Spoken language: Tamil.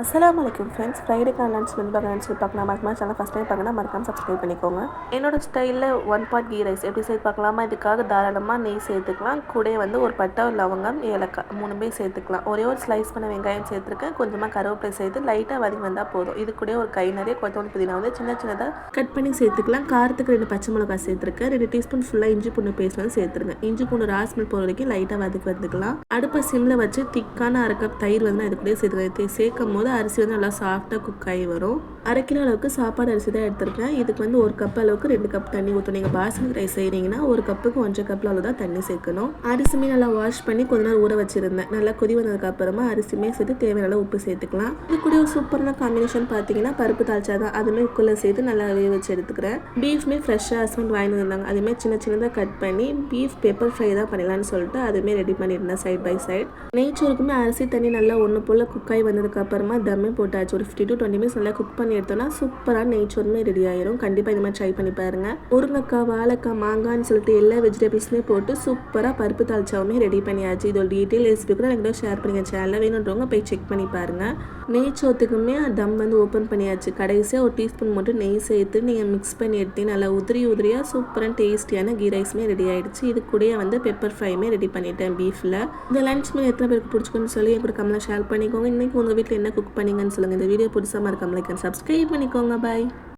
அஸ்ஸலாமு அலைக்கும் ஃப்ரெண்ட்ஸ். ஃப்ரைடேக்கான லன்ச் மெனு பார்க்கலாம். மறக்காம சேனல் ஃபஸ்ட் டைம் பார்க்கணும், மறக்காம சப்ஸ்கிரைப் பண்ணிக்கோங்க. என்னோட ஸ்டைலில் 1 பாட் கீ ரைஸ் எப்படி செய்து பார்க்கலாமா? இதுக்காக தாராளமாக நெய் சேர்த்துக்கலாம். கூட ஒரு பட்டை, ஒரு லவங்கம், ஏலக்காய் 3 சேர்த்துக்கலாம். ஒரே ஒரு ஸ்லைஸ் பண்ண வெங்காயம் சேர்த்துருக்கேன். கொஞ்சமாக கருவேப்பிலை சேர்த்து லைட்டாக வதங்கி வந்தால் போதும். இது கூட ஒரு கை நிறைய கொத்தமல்லி புதினா சின்ன சின்னதாக கட் பண்ணி சேர்த்துக்கலாம். காரத்துக்கு 2 பச்சை மிளகாய் சேர்த்துருக்கேன். 2 டீஸ்பூன் ஃபுல்லாக இஞ்சி பூண்டு பேஸ்ட் சேர்த்துருங்க. இஞ்சி பூண்டு ராஸ்மெல் போகிற வரைக்கும் லைட்டாக வந்துக்கலாம். அடுப்பை சிம்மில் வச்சு திக்கான 1/2 கப் தயிர் இது கூட சேர்க்கும் போது அரிசி நல்லா சாஃப்டாக குக் ஆகி வரும். 1/2 கிலோ அளவுக்கு சாப்பாடு அரிசி தான் எடுத்துருக்கேன். இதுக்கு 1 கப் அளவுக்கு 2 கப் தண்ணி ஊற்றணும். நீங்கள் பாஸ்மதி ரைஸ் செய்கிறீங்கன்னா 1 கப்புக்கு 1.5 கப் அளவு தான் தண்ணி சேர்க்கணும். அரிசியுமே நல்லா வாஷ் பண்ணி கொஞ்ச நேரம் ஊற வச்சுருந்தேன். நல்லா கொதி வந்ததுக்கு அப்புறமா அரிசியுமே சேர்த்து தேவையான உப்பு சேர்த்துக்கலாம். இது கூட ஒரு சூப்பரான காம்பினேஷன் பார்த்தீங்கன்னா பருப்பு தால்ச்சா தான். அதுவுமே குக்கரில் சேர்த்து நல்லா வேக வச்சு எடுத்துக்கிறேன். பீஃப்மே ஃப்ரெஷ்ஷாக ஹஸ்பண்ட் வாங்கி வந்தாங்க. அதுவுமே சின்ன சின்னதாக கட் பண்ணி பீஃப் பெப்பர் ஃப்ரை தான் பண்ணலான்னு சொல்லிட்டு அதுவுமே ரெடி பண்ணியிருந்தேன் சைட் பை சைட். நெய்ச்சோருக்குமே அரிசி தண்ணி நல்லா ஒன்று போல் குக் ஆகி வந்ததுக்கு அப்புறமா தம்மே போட்டாச்சு. ஒரு 15 to 20 மினிட்ஸ் நல்லா குக் பண்ணி எடுத்தோம்னா சூப்பராக நெய்ச்சோருமே ரெடி ஆயிரும். கண்டிப்பாக இந்த மாதிரி ட்ரை பண்ணி பாருங்க. முருங்கைக்காய், வாழைக்காய், மாங்காய்னு சொல்லிட்டு எல்லா வெஜிடபிள்ஸுமே போட்டு சூப்பராக பருப்பு தால்ச்சாவுமே ரெடி பண்ணியாச்சு. இதோட டீட்டெயில் ரெசிபி கூட எனக்கு ஷேர் பண்ணிங்க. சேனலில் வேணுன்றவங்க போய் செக் பண்ணி பாருங்க. நெய்ச்சோத்துக்குமே தம் ஓப்பன் பண்ணியாச்சு. கடைசியாக ஒரு டீஸ்பூன் மட்டும் நெய் சேர்த்து நீங்கள் மிக்ஸ் பண்ணி எடுத்து நல்லா உதிரியாக சூப்பராக டேஸ்டியான கீ ரைஸுமே ரெடி ஆயிடுச்சு. இது கூட பெப்பர் ஃப்ரைமே ரெடி பண்ணிட்டேன் பீஃபில். இந்த லன்ச் மீல் எத்தனை பேருக்கு பிடிச்சிக்குன்னு சொல்லி என் கூட கமெண்ட்ல ஷேர் பண்ணிக்கோங்க. இன்னைக்கு உங்கள் வீட்டில் என்ன குக் பண்ணீங்கன்னு சொல்லுங்கள். இந்த வீடியோ புதுசாக மறக்காம லைக் அண்ட் சப்ஸ்கிரைப் பண்ணிக்கோங்க. பாய்.